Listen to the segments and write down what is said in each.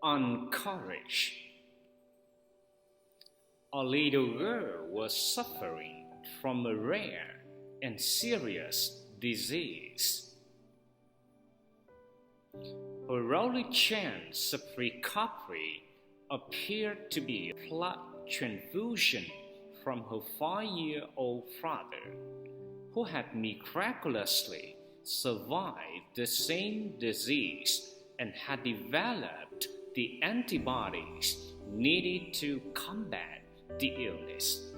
encouraged. A little girl was suffering from a rare and serious disease. Her only chance of recovery appeared to be a blood transfusion from her 5-year-old father, who had miraculously survived the same disease and had developed the antibodies needed to combat the illness.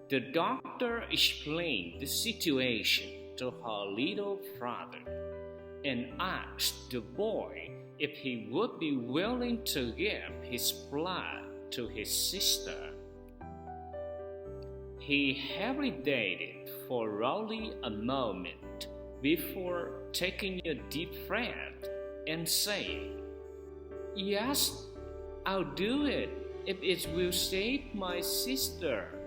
The doctor explained the situation to her little brother and asked the boy if he would be willing to give his blood to his sister. He hesitated for only a moment before taking a deep breath and saying, "Yes, I'll do it if it will save my sister."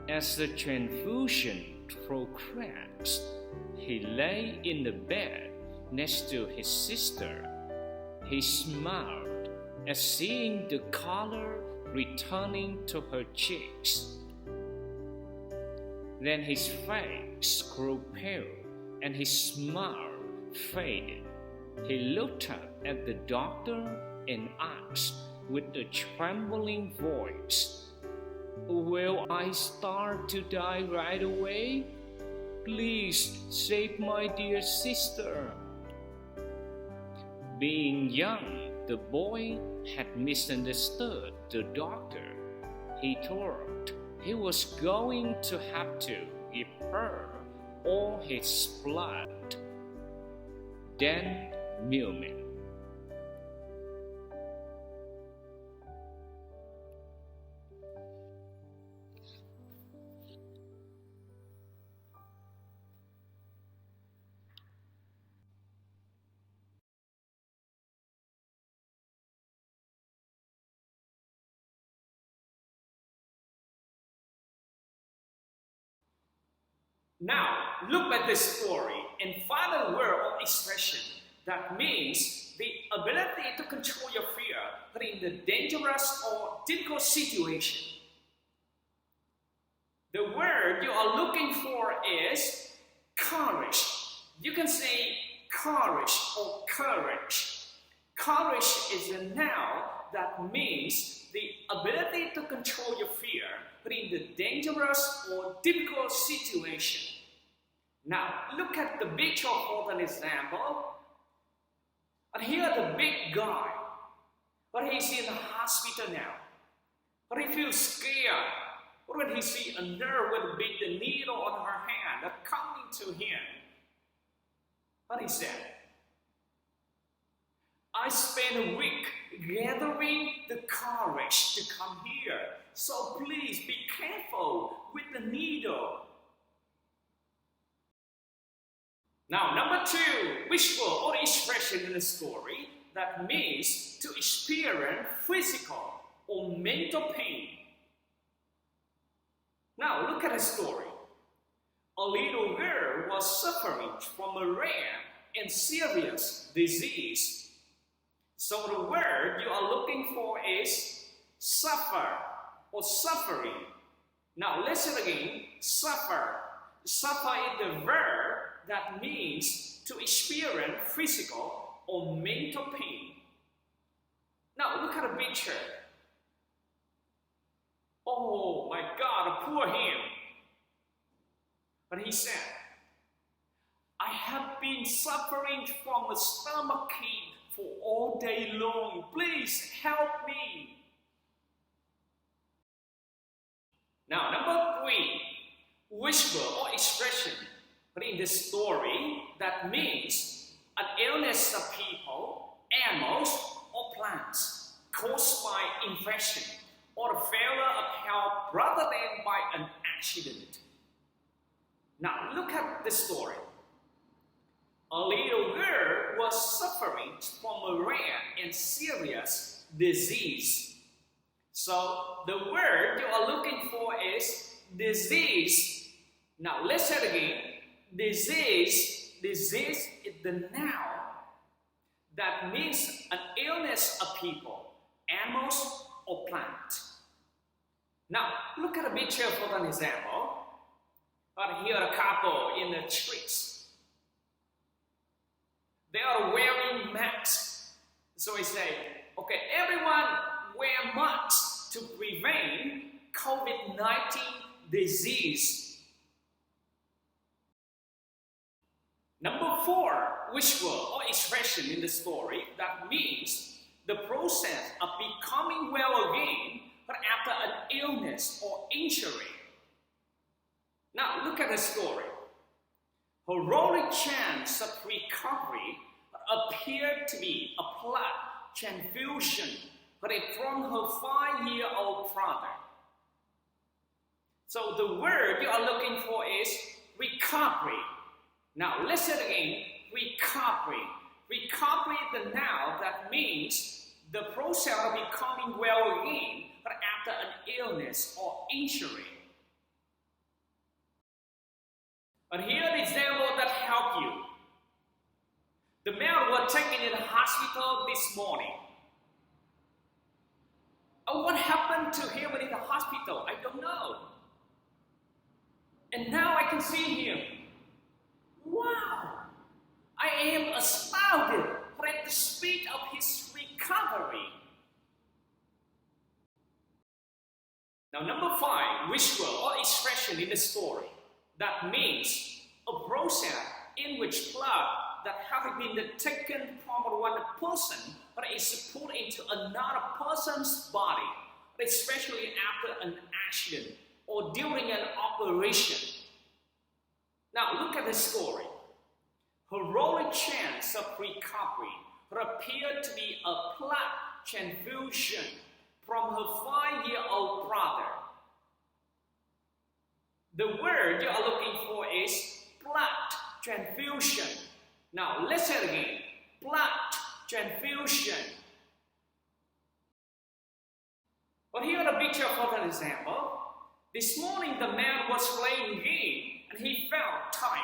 As the transfusion progressed, he lay in the bed next to his sister. He smiled at seeing the color returning to her cheeks. Then his face grew pale and his smile faded. He looked up at the doctor and asked with a trembling voice, "Will I start to die right away? Please save my dear sister." Being young, the boy had misunderstood the doctor. He thought he was going to have to give her all his blood. Then Milman. Now, look at this story and find a word or expression that means the ability to control your fear in the dangerous or difficult situation. The word you are looking for is courage. You can say courage or courage. Courage is a noun that means the ability to control your fear in the dangerous or difficult situation. Now, look at the picture for an example. And here the big guy, but he's in the hospital now. But he feels scared. But when he sees a nurse with a big needle on her hand coming to him, what he said, "I spent a week gathering the courage to come here, so please be careful with the needle." Now, number 2, which word or expression in the story that means to experience physical or mental pain. Now, look at the story. A little girl was suffering from a rare and serious disease. So the word you are looking for is suffer or suffering. Now listen again, suffer. Suffer is the verb that means to experience physical or mental pain. Now look at the picture. Oh my God, poor him. But he said, "I have been suffering from a stomachache for all day long. Please help me." Now, number 3, which word or expression in the story that means an illness of people, animals, or plants caused by infection or the failure of health rather than by an accident. Now, look at the story. A little girl was suffering from a rare and serious disease. So the word you are looking for is disease. Now let's say it again. Disease is the noun that means an illness of people, animals, or plant. Now, look at a picture for an example. Here are a couple in the streets. They are wearing masks. So I say, okay, everyone wear masks to prevent COVID-19 disease. Number 4, which word or expression in the story that means the process of becoming well again but after an illness or injury. Now look at the story. Heroic chance of recovery appeared to be a blood transfusion from her 5-year-old brother. So the word you are looking for is recovery. Now listen again, recovery. Recovery is the noun that means the process of becoming well again but after an illness or injury. But here are the examples that help you. The man was taken in the hospital this morning. What happened to him in the hospital? I don't know. And now I can see him. Wow! I am astounded at the speed of his recovery. Now number 5, which word or expression in the story that means a process in which blood that has been taken from one person but is put into another person's body, especially after an accident or during an operation. Now look at the story. Heroic chance of recovery appeared to be a blood transfusion from her 5-year-old brother. The word you are looking for is blood transfusion. Now listen again, blood transfusion. But here are the picture for an example. This morning the man was playing game and he felt tired.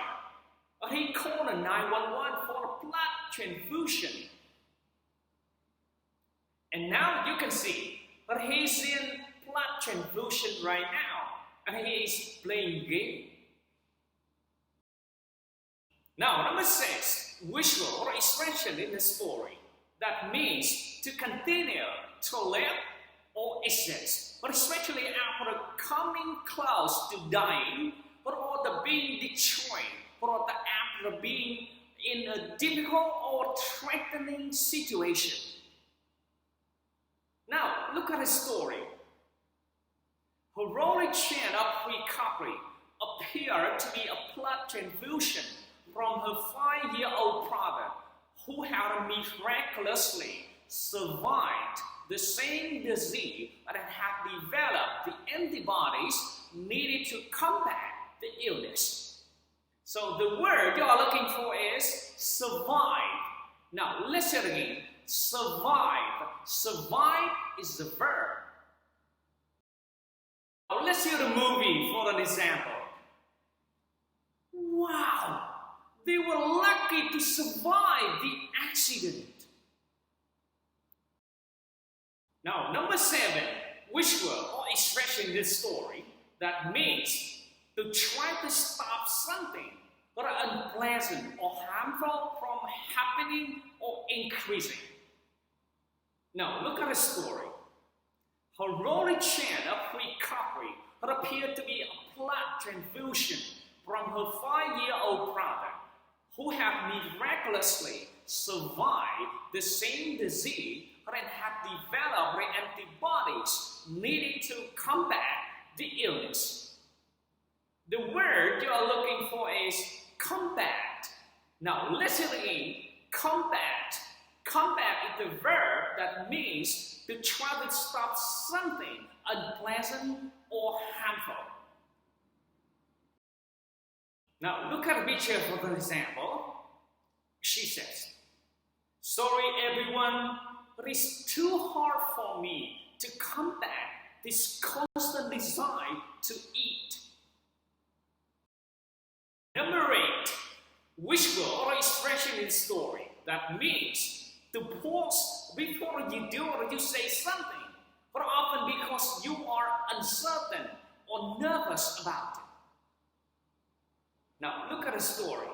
But he called 911 for a blood transfusion. And now you can see that he's in blood transfusion right now. And he is playing game. Now, number 6, visual or expression in the story that means to continue to live or exist, but especially after coming close to dying, but or the being destroyed, or the after being in a difficult or threatening situation. Now, look at the story. Heroic chance of recovery appeared to be a blood transfusion from her 5-year-old brother who had miraculously survived the same disease and had developed the antibodies needed to combat the illness. So the word you are looking for is survive. Now listen again, survive. Survive is the verb. Now let's hear the movie for an example. Wow! They were lucky to survive the accident. Now, number 7, which word or expression in this story that means to try to stop something that are unpleasant or harmful from happening or increasing. Now, look at the story. Heroic chance of recovery that appeared to be a blood transfusion from her 5-year-old brother who had miraculously survived the same disease and had developed the antibodies needed to combat the illness. The word you are looking for is combat. Now listen again, combat. Combat is the verb that means to try to stop something unpleasant or harmful. Now look at the picture for an example. She says, "Sorry everyone, but it's too hard for me to combat this constant desire to eat." Number 8, which word or expression in the story that means to pause before you do or you say something, but often because you are uncertain or nervous about it. Now, look at the story.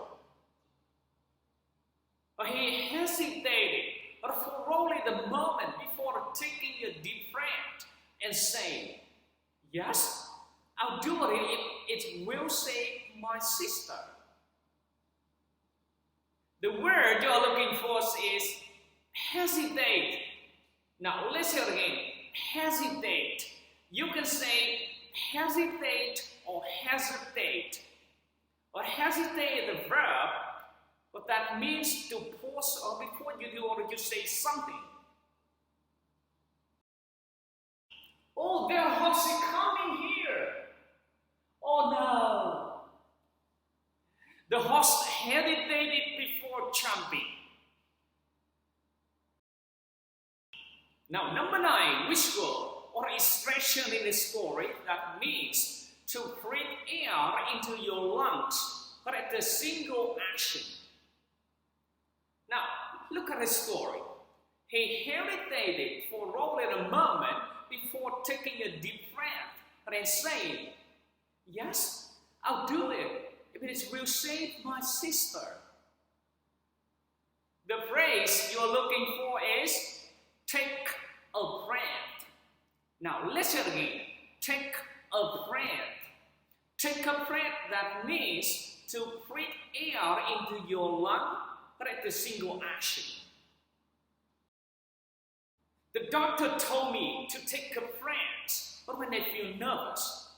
He hesitated for only the moment before taking a deep breath and saying, yes, I'll do it if it will save my sister. The word you're looking for is hesitate. Now, let's hear it again. Hesitate. You can say hesitate or hesitate. Or hesitate is the verb, but that means to pause or before you do or you say something. Oh, there are horses coming here. Oh no. The horse hesitated before jumping. Now, number 9, which word or expression in the story that means to breathe air into your lungs, but at a single action. Now, look at the story. He hesitated for only a moment before taking a deep breath and then saying, yes, I'll do it if it will save my sister. The phrase you're looking for is take a breath. Now, listen again. Take a breath. Take a breath, that means to breathe air into your lung, but at a single action. The doctor told me to take a breath, but when I feel nervous.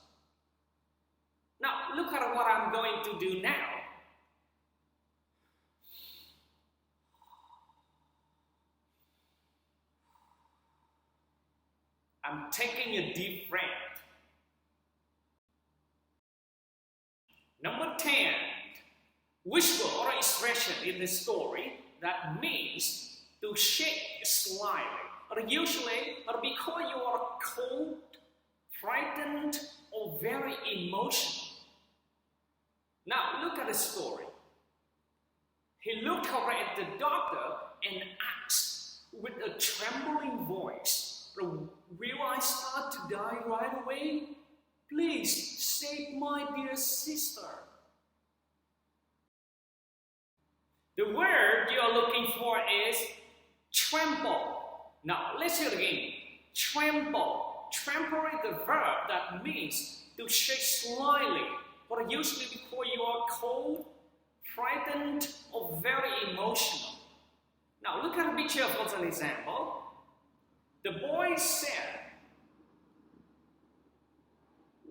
Now, look at what I'm going to do now. I'm taking a deep breath. Number 10, which word or expression in the story that means to shake slightly, or usually or because you are cold, frightened, or very emotional. Now look at the story. He looked over at the doctor and asked with a trembling voice, will I start to die right away? Please save my dear sister. The word you're looking for is tremble. Now let's hear it again. Tremble. Tremble is the verb that means to shake slightly, but usually before you are cold, frightened, or very emotional. Now look at the picture for an example. The boy said,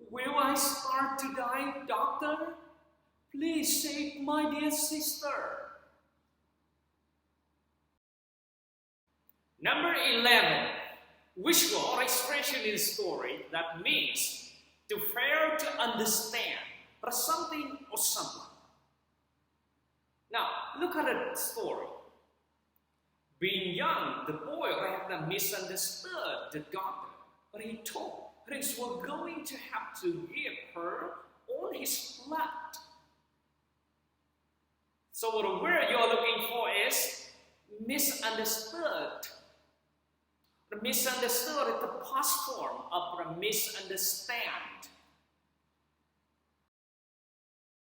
will I start to die, doctor? Please save my dear sister. Number 11, which word or expression in the story that means to fail to understand or something or someone. Now, look at the story. Being young, the boy rather misunderstood the doctor, but he told Prince were going to have to give her all his blood. So the word you're looking for is misunderstood. The misunderstood is the past form of the misunderstand.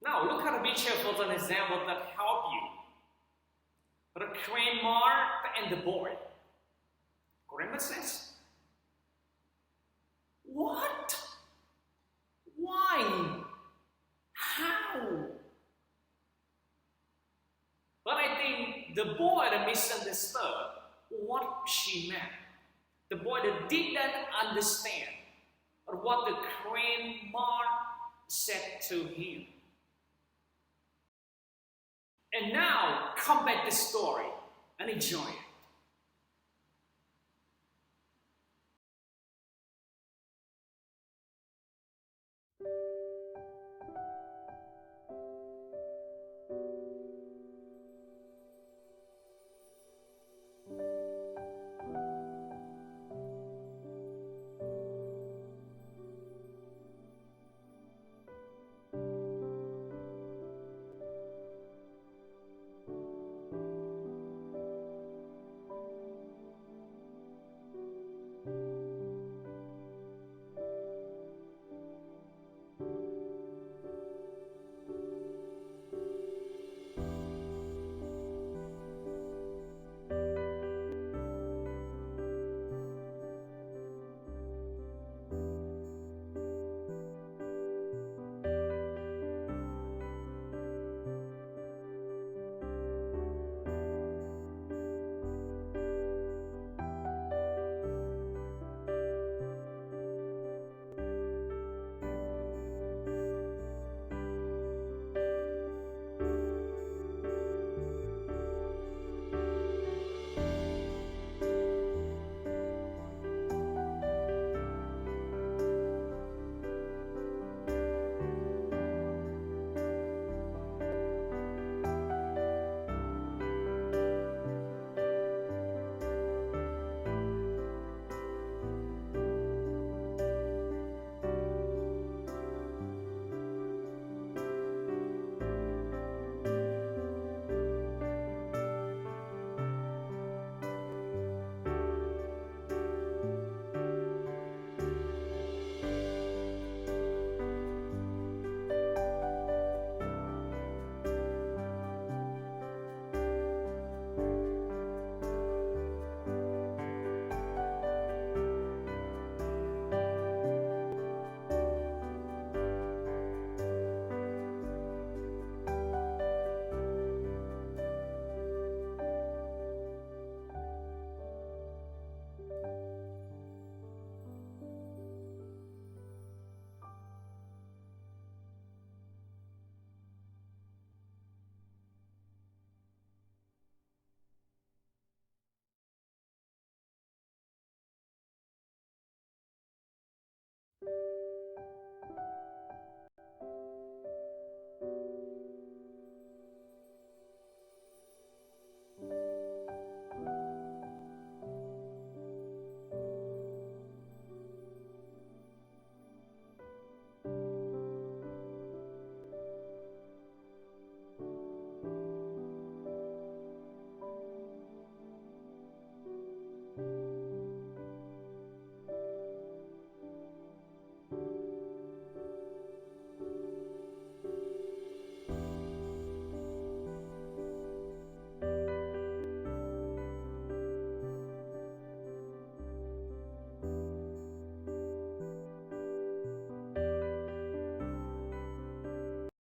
Now look at the picture for an example that help you. The grandma and the boy. Grandma says, what? Why? How? But I think the boy misunderstood what she meant. The boy didn't understand what the grandma said to him. And now, come back to the story and enjoy it.